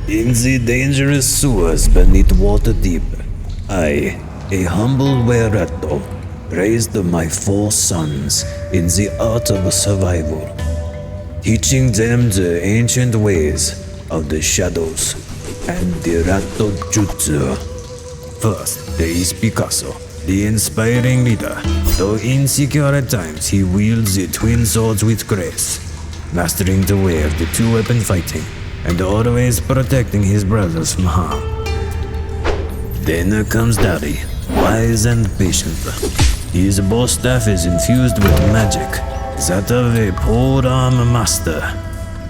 In the dangerous sewers beneath Waterdeep, I, a humble Wererat, raised my 4 sons in the art of survival, teaching them the ancient ways of the shadows and the Ratto Jutsu. First, there is Picasso, the inspiring leader. Though insecure at times, he wields the twin swords with grace, mastering the way of the two-weapon fighting and always protecting his brothers from harm. Then comes Dali, wise and patient. His bow staff is infused with magic, that of a polearm master,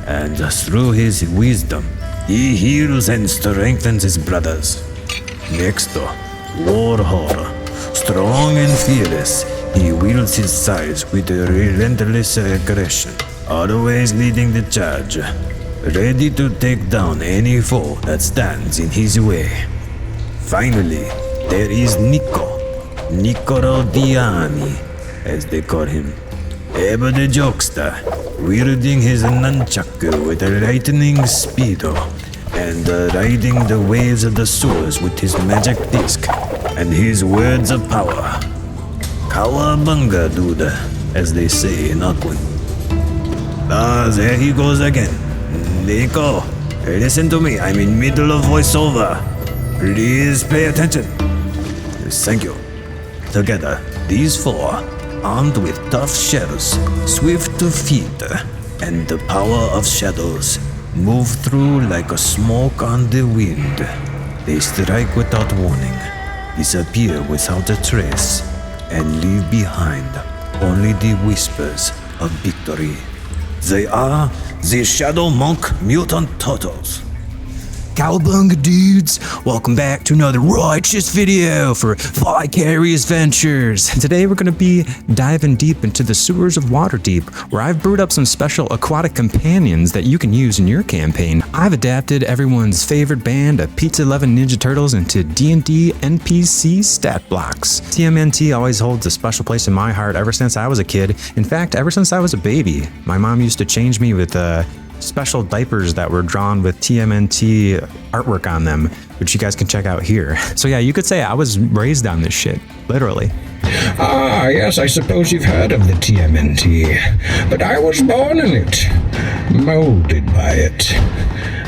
and through his wisdom, he heals and strengthens his brothers. Next, Warhol, strong and fearless, he wields his scythe with a relentless aggression, always leading the charge, ready to take down any foe that stands in his way. Finally, there is Nicolo DeAni, as they call him, ever the jokester, wielding his nunchaku with a lightning speed, and riding the waves of the sewers with his magic disc and his words of power. Kawabunga, dude, as they say in Auckland. There he goes again. Nico, listen to me, I'm in middle of voiceover. Please pay attention. Thank you. Together, these 4, armed with tough shells, swift to feet, and the power of shadows, move through like a smoke on the wind. They strike without warning, disappear without a trace, and leave behind only the whispers of victory. They are the Shadow Monk Mutant Tortles. Cowabunga dudes, welcome back to another righteous video for Vicarious Ventures. Today we're going to be diving deep into the sewers of Waterdeep, where I've brewed up some special aquatic companions that you can use in your campaign. I've adapted everyone's favorite band of Pizza 11 Ninja Turtles into D&D NPC stat blocks. TMNT always holds a special place in my heart ever since I was a kid. In fact, ever since I was a baby. My mom used to change me with special diapers that were drawn with TMNT artwork on them, which you guys can check out here. So yeah, you could say I was raised on this shit, literally. Ah, yes, I suppose you've heard of the TMNT, but I was born in it, molded by it.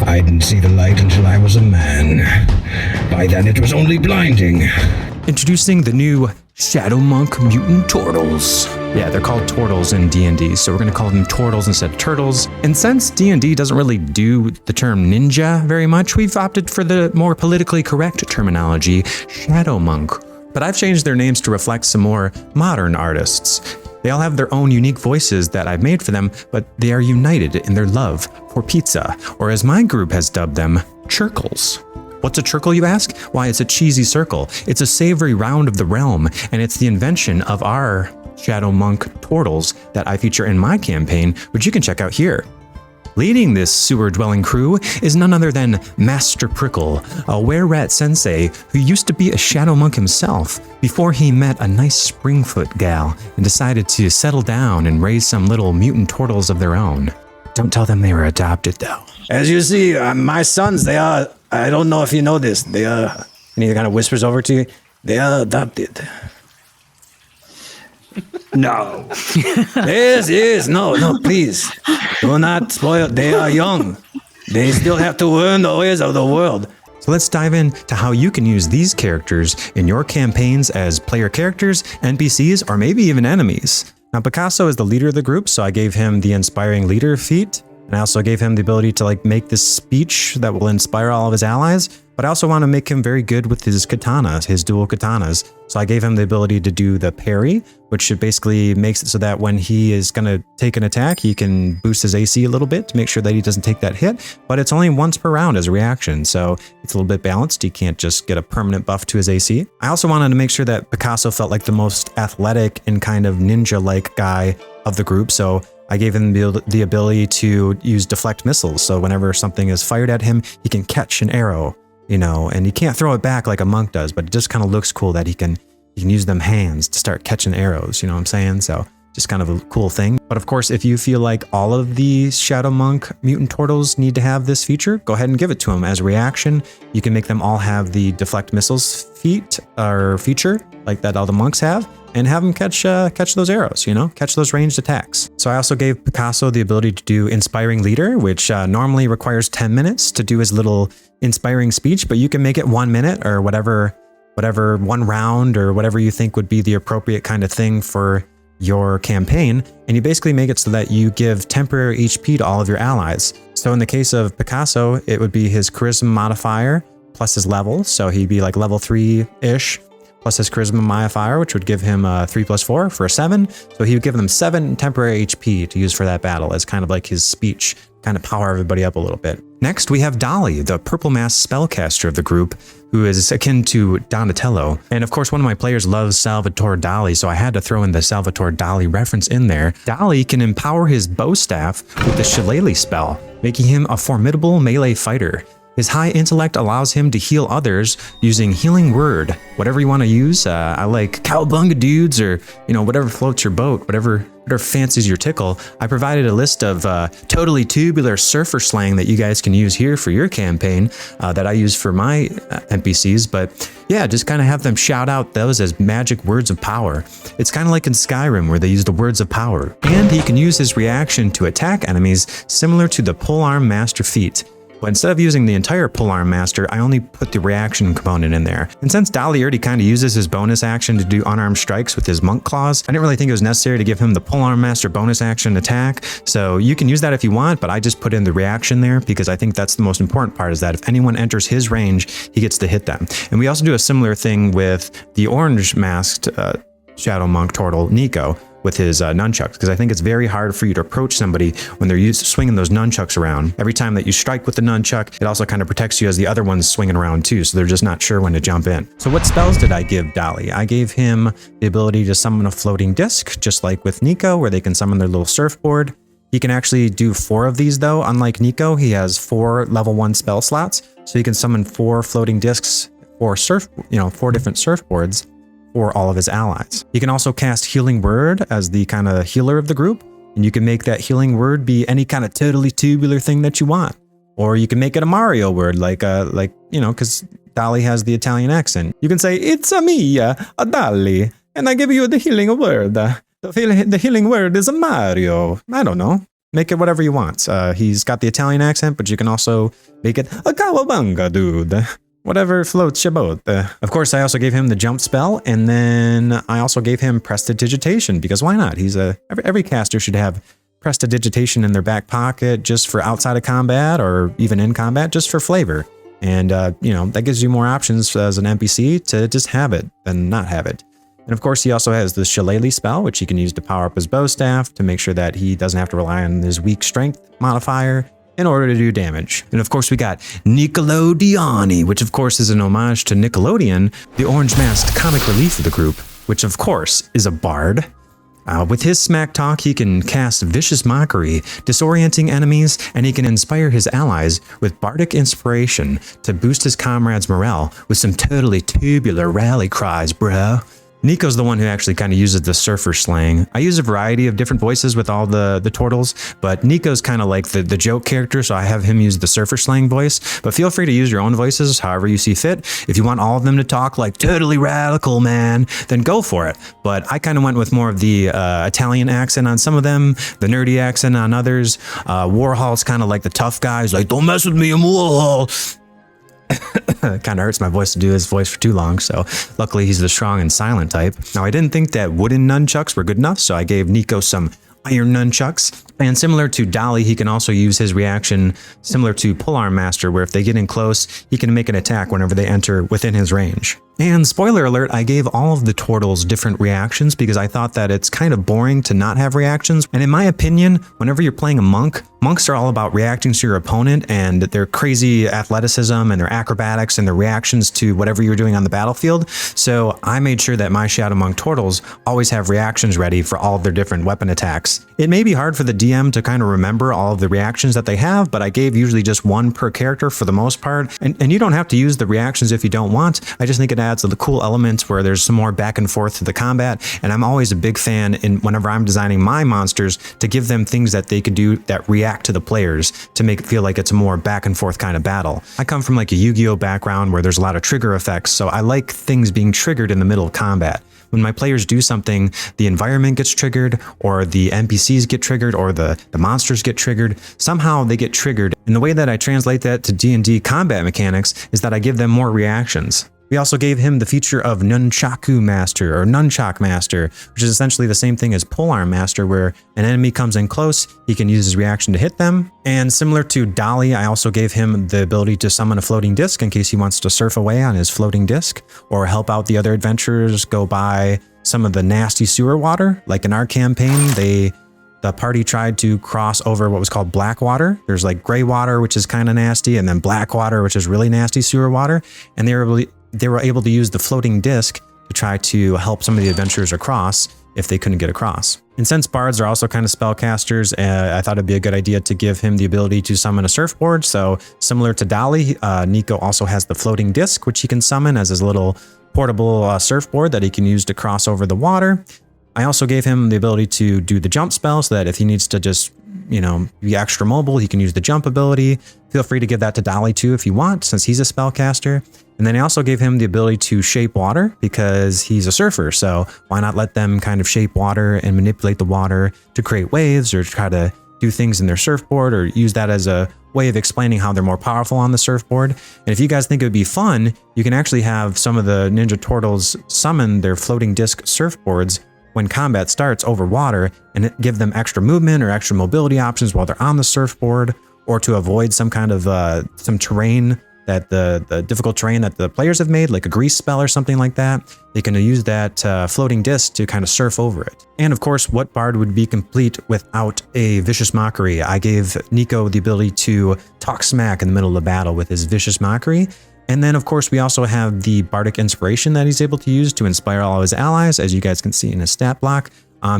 I didn't see the light until I was a man. By then it was only blinding. Introducing the new Shadow Monk Mutant Tortles. Yeah, they're called Tortles in D&D, so we're going to call them Tortles instead of Turtles. And since D&D doesn't really do the term ninja very much, we've opted for the more politically correct terminology, Shadow Monk. But I've changed their names to reflect some more modern artists. They all have their own unique voices that I've made for them, but they are united in their love for pizza, or as my group has dubbed them, chirkles. What's a chirkle, you ask? Why, it's a cheesy circle. It's a savory round of the realm, and it's the invention of our Shadow Monk Tortles that I feature in my campaign, which you can check out here. Leading this sewer-dwelling crew is none other than Master Prickle, a Wererat sensei who used to be a Shadow Monk himself before he met a nice Springfoot gal and decided to settle down and raise some little mutant turtles of their own. Don't tell them they were adopted, though. As you see, my sons, they are, I don't know if you know this, they are, and he kind of whispers over to you, they are adopted. No. Yes, no, please. Do not spoil, they are young. They still have to learn the ways of the world. So let's dive into how you can use these characters in your campaigns as player characters, NPCs, or maybe even enemies. Now, Picasso is the leader of the group, so I gave him the Inspiring Leader feat. And I also gave him the ability to make this speech that will inspire all of his allies. But I also want to make him very good with his katanas, his dual katanas. So I gave him the ability to do the parry, which basically makes it so that when he is going to take an attack, he can boost his AC a little bit to make sure that he doesn't take that hit. But it's only once per round as a reaction, so it's a little bit balanced. He can't just get a permanent buff to his AC. I also wanted to make sure that Picasso felt like the most athletic and kind of ninja-like guy of the group, so I gave him the ability to use deflect missiles. So whenever something is fired at him, he can catch an arrow, and he can't throw it back like a monk does, but it just kind of looks cool that he can use them hands to start catching arrows, you know what I'm saying? So just kind of a cool thing. But of course, if you feel like all of the Shadow Monk mutant Tortles need to have this feature, go ahead and give it to them as a reaction. You can make them all have the deflect missiles feature like that all the monks have, and have them catch those arrows, catch those ranged attacks. So I also gave Picasso the ability to do Inspiring Leader, which normally requires 10 minutes to do his little inspiring speech, but you can make it 1 minute or whatever 1 round or whatever you think would be the appropriate kind of thing for your campaign, and you basically make it so that you give temporary HP to all of your allies. So in the case of Picasso, it would be his charisma modifier plus his level, so he'd be like level 3-ish, plus his charisma modifier, which would give him 3 + 4 for a 7. So he would give them 7 temporary HP to use for that battle as kind of like his speech, kind of power everybody up a little bit. Next, we have Dali, the purple mask spellcaster of the group, who is akin to Donatello. And of course, one of my players loves Salvatore Dali, so I had to throw in the Salvatore Dali reference in there. Dali can empower his bow staff with the Shillelagh spell, making him a formidable melee fighter. His high intellect allows him to heal others using Healing Word. Whatever you want to use, I like cowabunga dudes or, whatever floats your boat, whatever fancies your tickle. I provided a list of totally tubular surfer slang that you guys can use here for your campaign that I use for my NPCs. But yeah, just kind of have them shout out those as magic words of power. It's kind of like in Skyrim where they use the words of power. And he can use his reaction to attack enemies similar to the Polearm Master feat. But instead of using the entire Polearm Master, I only put the reaction component in there. And since Dali already kind of uses his bonus action to do unarmed strikes with his monk claws, I didn't really think it was necessary to give him the Polearm Master bonus action attack. So you can use that if you want, but I just put in the reaction there because I think that's the most important part, is that if anyone enters his range, he gets to hit them. And we also do a similar thing with the orange masked Shadow Monk Tortle, Nico, with his nunchucks, because I think it's very hard for you to approach somebody when they're swinging those nunchucks around. Every time that you strike with the nunchuck, it also kind of protects you as the other one's swinging around too, so they're just not sure when to jump in. So what spells did I give Dali? I gave him the ability to summon a floating disc, just like with Nico, where they can summon their little surfboard. He can actually do 4 of these though. Unlike Nico, he has 4 level 1 spell slots, so he can summon 4 floating discs, 4 different surfboards for all of his allies. You can also cast Healing Word as the kind of healer of the group, and you can make that Healing Word be any kind of totally tubular thing that you want. Or you can make it a Mario word, like because Dali has the Italian accent. You can say, "It's a me, a Dali, and I give you the healing word. The healing word is a Mario." I don't know. Make it whatever you want. He's got the Italian accent, but you can also make it a cowabunga dude. Whatever floats your boat. Of course, I also gave him the jump spell, and then I also gave him Prestidigitation, because why not? Every caster should have Prestidigitation in their back pocket just for outside of combat or even in combat, just for flavor. And, that gives you more options as an NPC to just have it than not have it. And of course, he also has the Shillelagh spell, which he can use to power up his bow staff to make sure that he doesn't have to rely on his weak strength modifier in order to do damage. And of course, we got Nicolo DeAni, which of course is an homage to Nickelodeon, the orange-masked comic relief of the group, which of course is a bard. With his smack talk, he can cast Vicious Mockery, disorienting enemies, and he can inspire his allies with bardic inspiration to boost his comrades' morale with some totally tubular rally cries, bro. Nico's the one who actually kind of uses the surfer slang. I use a variety of different voices with all the Tortles, but Nico's kind of like the joke character, so I have him use the surfer slang voice. But feel free to use your own voices however you see fit. If you want all of them to talk like totally radical, man, then go for it. But I kind of went with more of the Italian accent on some of them, the nerdy accent on others. Warhol's kind of like the tough guy. He's like, "Don't mess with me, I'm Warhol." It kind of hurts my voice to do his voice for too long, so luckily he's the strong and silent type. Now, I didn't think that wooden nunchucks were good enough, so I gave Nico some iron nunchucks. And similar to Dali, he can also use his reaction similar to Polearm Master, where if they get in close, he can make an attack whenever they enter within his range. And spoiler alert, I gave all of the Tortles different reactions because I thought that it's kind of boring to not have reactions. And in my opinion, whenever you're playing a monk, monks are all about reacting to your opponent and their crazy athleticism and their acrobatics and their reactions to whatever you're doing on the battlefield. So I made sure that my Shadow Monk Tortles always have reactions ready for all of their different weapon attacks. It may be hard for the DM to kind of remember all of the reactions that they have, but I gave usually just one per character for the most part. And you don't have to use the reactions if you don't want. I just think it adds the cool elements where there's some more back and forth to the combat. And I'm always a big fan in whenever I'm designing my monsters to give them things that they could do that react to the players to make it feel like it's a more back and forth kind of battle. I come from like a Yu-Gi-Oh background where there's a lot of trigger effects, so I like things being triggered in the middle of combat. When my players do something, the environment gets triggered, or the NPCs get triggered, or the monsters get triggered. Somehow they get triggered. And the way that I translate that to D&D combat mechanics is that I give them more reactions. We also gave him the feature of Nunchaku Master, or Nunchak Master, which is essentially the same thing as Polearm Master, where an enemy comes in close, he can use his reaction to hit them. And similar to Dali, I also gave him the ability to summon a floating disc in case he wants to surf away on his floating disc, or help out the other adventurers go by some of the nasty sewer water. Like in our campaign, the party tried to cross over what was called black water. There's like gray water, which is kind of nasty, and then black water, which is really nasty sewer water. And they were able to use the floating disc to try to help some of the adventurers across if they couldn't get across. And since bards are also kind of spellcasters, I thought it'd be a good idea to give him the ability to summon a surfboard. So similar to Dali, Nico also has the floating disc, which he can summon as his little portable surfboard that he can use to cross over the water. I also gave him the ability to do the jump spell so that if he needs to just, be extra mobile, he can use the jump ability. Feel free to give that to Dali too if you want, since he's a spellcaster. And then I also gave him the ability to shape water because he's a surfer. So why not let them kind of shape water and manipulate the water to create waves or try to do things in their surfboard, or use that as a way of explaining how they're more powerful on the surfboard. And if you guys think it would be fun, you can actually have some of the Ninja Turtles summon their floating disc surfboards when combat starts over water, and give them extra movement or extra mobility options while they're on the surfboard, or to avoid some kind of some terrain that the difficult terrain that the players have made, like a grease spell or something like that. They can use that floating disc to kind of surf over it. And of course, what bard would be complete without a vicious mockery? I gave Nico the ability to talk smack in the middle of the battle with his vicious mockery. And then, of course, we also have the bardic inspiration that he's able to use to inspire all of his allies, as you guys can see in his stat block.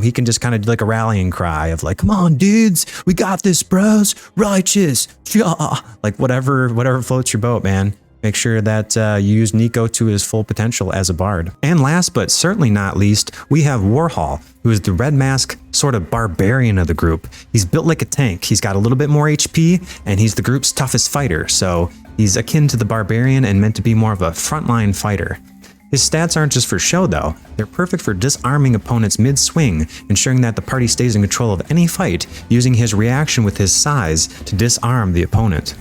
He can just kind of do like a rallying cry of like, come on, dudes, we got this, bros, righteous, yeah, like whatever floats your boat, man. Make sure that you use Nico to his full potential as a bard. And last but certainly not least, we have Warhol, who is the red mask sort of barbarian of the group. He's built like a tank. He's got a little bit more HP, and he's the group's toughest fighter. So he's akin to the barbarian and meant to be more of a frontline fighter. His stats aren't just for show though, they're perfect for disarming opponents mid-swing, ensuring that the party stays in control of any fight, using his reaction with his size to disarm the opponent.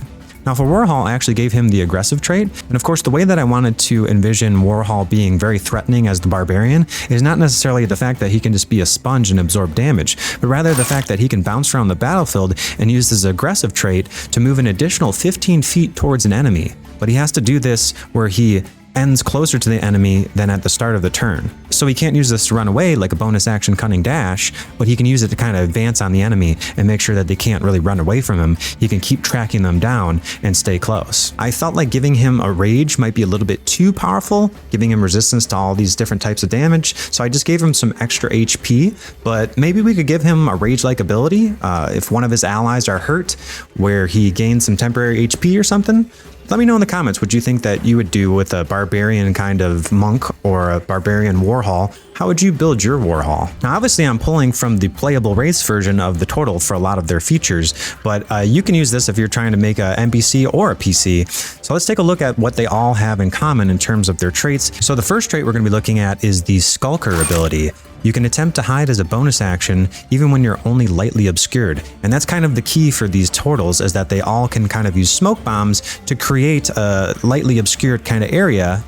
Now for Warhol, I actually gave him the aggressive trait, and of course the way that I wanted to envision Warhol being very threatening as the barbarian is not necessarily the fact that he can just be a sponge and absorb damage, but rather the fact that he can bounce around the battlefield and use his aggressive trait to move an additional 15 feet towards an enemy. But he has to do this where he ends closer to the enemy than at the start of the turn. So he can't use this to run away like a bonus action cunning dash, but he can use it to kind of advance on the enemy and make sure that they can't really run away from him. He can keep tracking them down and stay close. I felt like giving him a rage might be a little bit too powerful, giving him resistance to all these different types of damage, so I just gave him some extra HP, but maybe we could give him a rage-like ability if one of his allies are hurt, where he gains some temporary HP or something. Let me know in the comments what you think that you would do with a barbarian kind of monk or a barbarian Warhol. How would you build your Warhol? Now, obviously, I'm pulling from the playable race version of the Tortle for a lot of their features, but you can use this if you're trying to make a NPC or a PC. So let's take a look at what they all have in common in terms of their traits. So the first trait we're going to be looking at is the Skulker ability. You can attempt to hide as a bonus action even when you're only lightly obscured. And that's kind of the key for these Tortles, is that they all can kind of use smoke bombs to create a lightly obscured kind of area,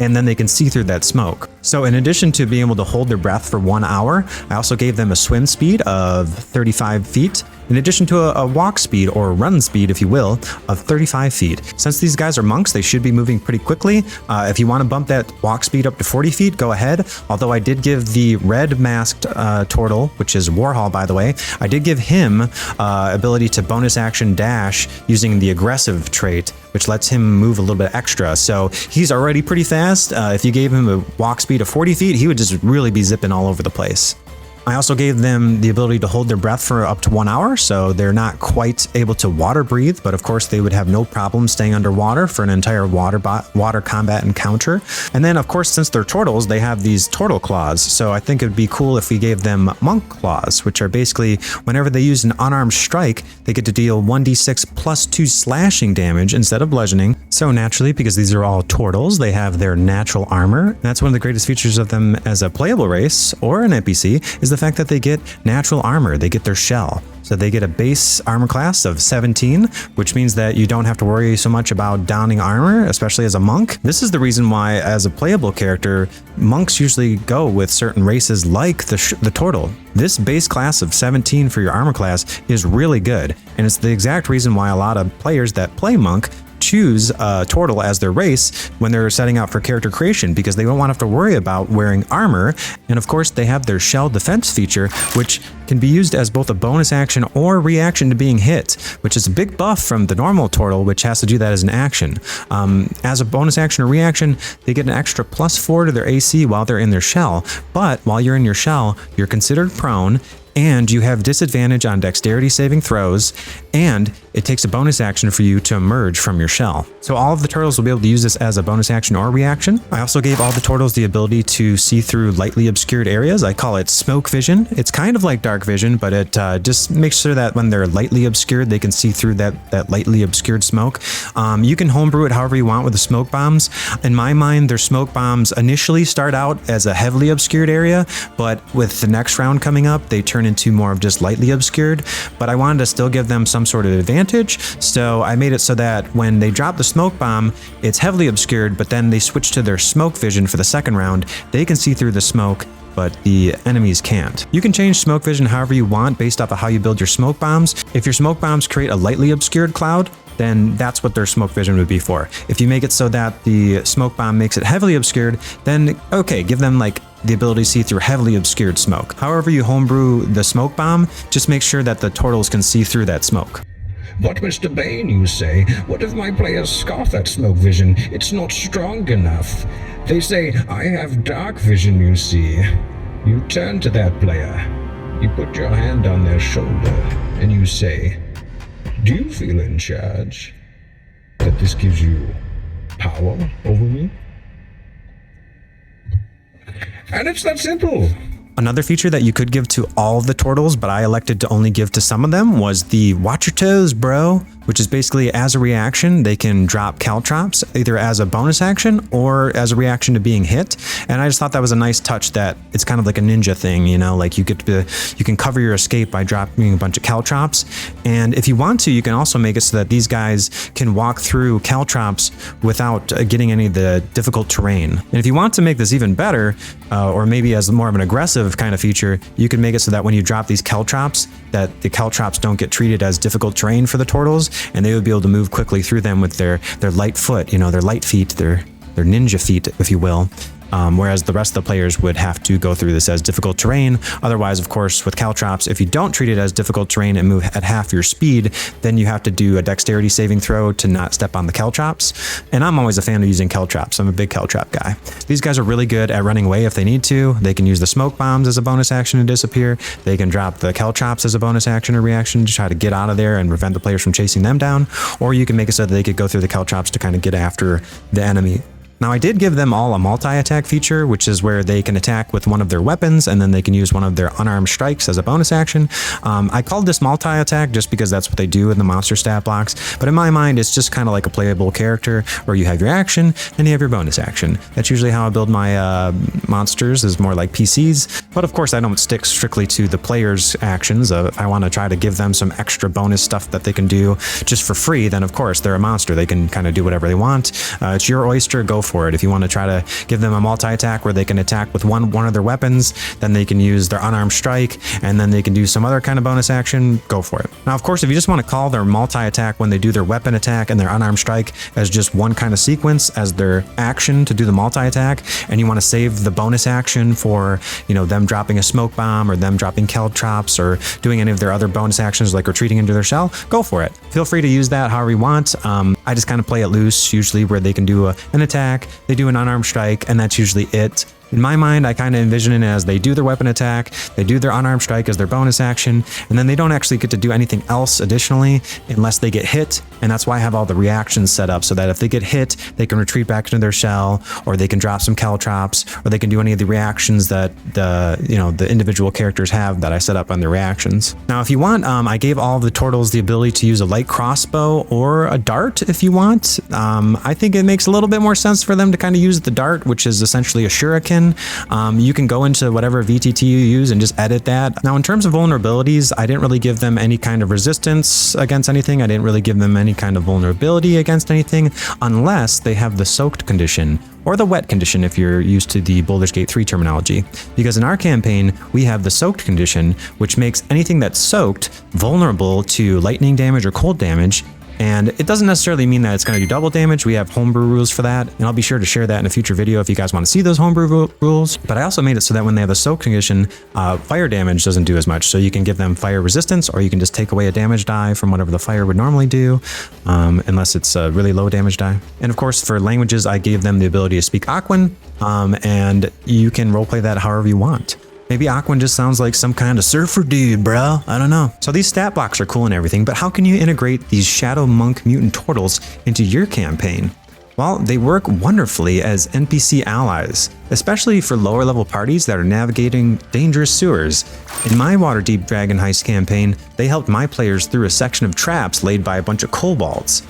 and then they can see through that smoke. So in addition to being able to hold their breath for 1 hour, I also gave them a swim speed of 35 feet, in addition to a walk speed, or run speed if you will, of 35 feet. Since these guys are monks, they should be moving pretty quickly. If you want to bump that walk speed up to 40 feet, go ahead. Although I did give the red masked Tortle, which is Warhol by the way, I did give him ability to bonus action dash using the aggressive trait, which lets him move a little bit extra. So he's already pretty fast. If you gave him a walk speed of 40 feet, he would just really be zipping all over the place. I also gave them the ability to hold their breath for up to 1 hour, so they're not quite able to water breathe, but of course they would have no problem staying underwater for an entire water combat encounter. And then of course, since they're tortles, they have these tortle claws, so I think it would be cool if we gave them monk claws, which are basically whenever they use an unarmed strike, they get to deal 1d6 plus 2 slashing damage instead of bludgeoning. So naturally, because these are all tortles, they have their natural armor. That's one of the greatest features of them as a playable race or an NPC, is the fact that they get natural armor. They get their shell. So they get a base armor class of 17, which means that you don't have to worry so much about downing armor, especially as a monk. This is the reason why, as a playable character, monks usually go with certain races like the Tortle. This base class of 17 for your armor class is really good, and it's the exact reason why a lot of players that play monk choose Tortle as their race when they're setting out for character creation, because they don't want to have to worry about wearing armor. And of course, they have their shell defense feature, which can be used as both a bonus action or reaction to being hit, which is a big buff from the normal Tortle, which has to do that as an action. As a bonus action or reaction, they get an extra +4 to their AC while they're in their shell, but while you're in your shell, you're considered prone, and you have disadvantage on dexterity saving throws, and it takes a bonus action for you to emerge from your shell. So all of the turtles will be able to use this as a bonus action or reaction. I also gave all the turtles the ability to see through lightly obscured areas. I call it smoke vision. It's kind of like dark vision, but it just makes sure that when they're lightly obscured, they can see through that lightly obscured smoke. You can homebrew it however you want with the smoke bombs. In my mind, their smoke bombs initially start out as a heavily obscured area, but with the next round coming up, they turn into more of just lightly obscured. But I wanted to still give them some sort of advantage, so I made it so that when they drop the smoke bomb, it's heavily obscured, but then they switch to their smoke vision for the second round. They can see through the smoke, but the enemies can't. You can change smoke vision however you want based off of how you build your smoke bombs. If your smoke bombs create a lightly obscured cloud, then that's what their smoke vision would be for. If you make it so that the smoke bomb makes it heavily obscured, then okay, give them like the ability to see through heavily obscured smoke. However you homebrew the smoke bomb, just make sure that the turtles can see through that smoke. But Mr. Bane, you say, what if my players scoff at smoke vision? It's not strong enough. They say, I have dark vision, you see. You turn to that player. You put your hand on their shoulder, and you say, do you feel in charge? That this gives you power over me? And it's that simple. Another feature that you could give to all of the turtles, but I elected to only give to some of them, was the watch your toes, bro, which is basically as a reaction, they can drop caltrops either as a bonus action or as a reaction to being hit. And I just thought that was a nice touch, that it's kind of like a ninja thing, you know, like you can cover your escape by dropping a bunch of caltrops. And if you want to, you can also make it so that these guys can walk through caltrops without getting any of the difficult terrain. And if you want to make this even better, or maybe as more of an aggressive kind of feature, you can make it so that when you drop these caltrops, that the caltrops don't get treated as difficult terrain for the turtles, and they would be able to move quickly through them with their light foot, you know, their light feet, their ninja feet, if you will. Whereas the rest of the players would have to go through this as difficult terrain. Otherwise, of course, with caltrops, if you don't treat it as difficult terrain and move at half your speed, then you have to do a dexterity saving throw to not step on the caltrops. And I'm always a fan of using caltrops. I'm a big caltrop guy. These guys are really good at running away if they need to. They can use the smoke bombs as a bonus action to disappear. They can drop the caltrops as a bonus action or reaction to try to get out of there and prevent the players from chasing them down. Or you can make it so that they could go through the caltrops to kind of get after the enemy. Now, I did give them all a multi-attack feature, which is where they can attack with one of their weapons, and then they can use one of their unarmed strikes as a bonus action. I called this multi-attack just because that's what they do in the monster stat blocks, but in my mind, it's just kind of like a playable character where you have your action, then you have your bonus action. That's usually how I build my monsters, is more like PCs, but of course, I don't stick strictly to the player's actions. I want to try to give them some extra bonus stuff that they can do just for free. Then, of course, they're a monster. They can kind of do whatever they want. It's your oyster. Go for it. If you want to try to give them a multi-attack where they can attack with one of their weapons, then they can use their unarmed strike, and then they can do some other kind of bonus action, go for it. Now, of course, if you just want to call their multi-attack when they do their weapon attack and their unarmed strike as just one kind of sequence as their action to do the multi-attack, and you want to save the bonus action for, you know, them dropping a smoke bomb or them dropping caltrops or doing any of their other bonus actions like retreating into their shell, go for it. Feel free to use that however you want. I just kind of play it loose, usually where they can do an attack, they do an unarmed strike, and that's usually it. In my mind, I kind of envision it as they do their weapon attack, they do their unarmed strike as their bonus action, and then they don't actually get to do anything else additionally unless they get hit. And that's why I have all the reactions set up so that if they get hit, they can retreat back into their shell, or they can drop some caltrops, or they can do any of the reactions that the individual characters have that I set up on their reactions. Now, if you want, I gave all the Tortles the ability to use a light crossbow or a dart if you want. I think it makes a little bit more sense for them to kind of use the dart, which is essentially a shuriken. You can go into whatever VTT you use and just edit that. Now, in terms of vulnerabilities, I didn't really give them any kind of resistance against anything. I didn't really give them any kind of vulnerability against anything unless they have the soaked condition, or the wet condition if you're used to the Baldur's Gate 3 terminology. Because in our campaign, we have the soaked condition, which makes anything that's soaked vulnerable to lightning damage or cold damage. And it doesn't necessarily mean that it's going to do double damage. We have homebrew rules for that, and I'll be sure to share that in a future video if you guys want to see those homebrew rules. But I also made it so that when they have the soak condition, fire damage doesn't do as much. So you can give them fire resistance, or you can just take away a damage die from whatever the fire would normally do, unless it's a really low damage die. And of course, for languages, I gave them the ability to speak Aquan, and you can roleplay that however you want. Maybe Aquan just sounds like some kind of surfer dude, bro. I don't know. So these stat blocks are cool and everything, but how can you integrate these Shadow Monk mutant Tortles into your campaign? Well, they work wonderfully as NPC allies, especially for lower level parties that are navigating dangerous sewers. In my Waterdeep Dragon Heist campaign, they helped my players through a section of traps laid by a bunch of kobolds.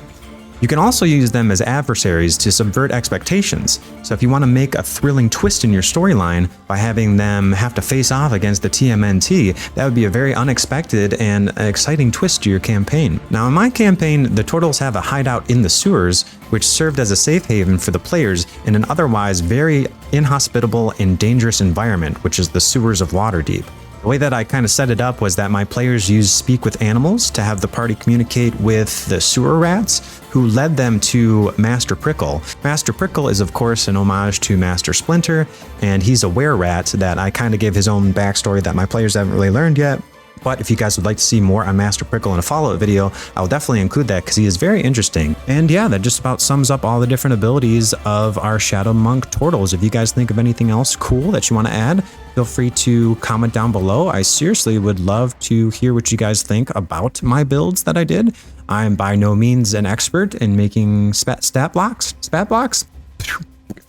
You can also use them as adversaries to subvert expectations. So if you want to make a thrilling twist in your storyline by having them have to face off against the TMNT, that would be a very unexpected and exciting twist to your campaign. Now in my campaign, the Tortles have a hideout in the sewers, which served as a safe haven for the players in an otherwise very inhospitable and dangerous environment, which is the sewers of Waterdeep. The way that I kind of set it up was that my players used Speak with Animals to have the party communicate with the sewer rats, who led them to Master Prickle. Master Prickle is of course an homage to Master Splinter, and he's a Wererat that I kind of gave his own backstory that my players haven't really learned yet. But if you guys would like to see more on Master Prickle in a follow-up video, I'll definitely include that because he is very interesting. And yeah, that just about sums up all the different abilities of our Shadow Monk Tortles. If you guys think of anything else cool that you want to add, feel free to comment down below. I seriously would love to hear what you guys think about my builds that I did. I am by no means an expert in making stat blocks. Spat blocks?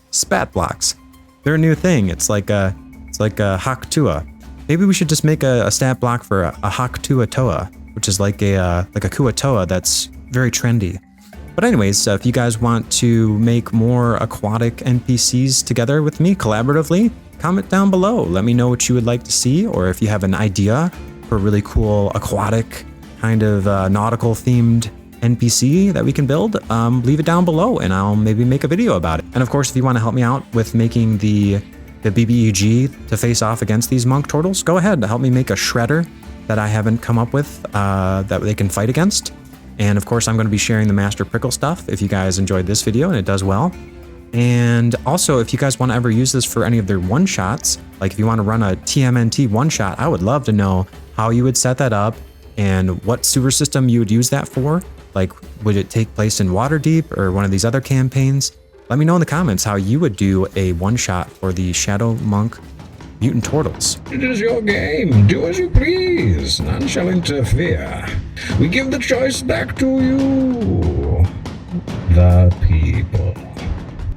Spat blocks. They're a new thing. It's like a Haktua. Maybe we should just make a stat block for a Haktua Toa, which is like a Kuatoa that's very trendy. But anyways, if you guys want to make more aquatic NPCs together with me collaboratively, comment down below. Let me know what you would like to see, or if you have an idea for a really cool aquatic kind of nautical themed NPC that we can build, leave it down below and I'll maybe make a video about it. And of course, if you want to help me out with making the PB&J to face off against these monk Tortles, go ahead and help me make a shredder that I haven't come up with that they can fight against. And of course, I'm going to be sharing the Master Prickle stuff if you guys enjoyed this video and it does well. And also, if you guys want to ever use this for any of their one-shots, like if you want to run a TMNT one-shot, I would love to know how you would set that up and what sewer system you would use that for. Like, would it take place in Waterdeep or one of these other campaigns? Let me know in the comments how you would do a one-shot for the Shadow Monk mutant Tortles. It is your game. Do as you please. None shall interfere. We give the choice back to you, the people.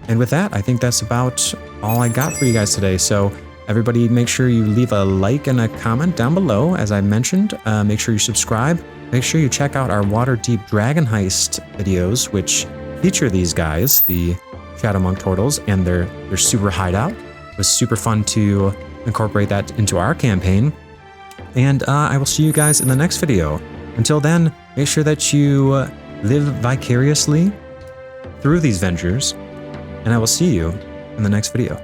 And with that, I think that's about all I got for you guys today. So everybody, make sure you leave a like and a comment down below. As I mentioned, make sure you subscribe. Make sure you check out our Waterdeep Dragon Heist videos, which feature these guys, the Shadow Monk Tortles, and their super hideout. It was super fun to incorporate that into our campaign. And I will see you guys in the next video. Until then, make sure that you live vicariously through these ventures, and I will see you in the next video.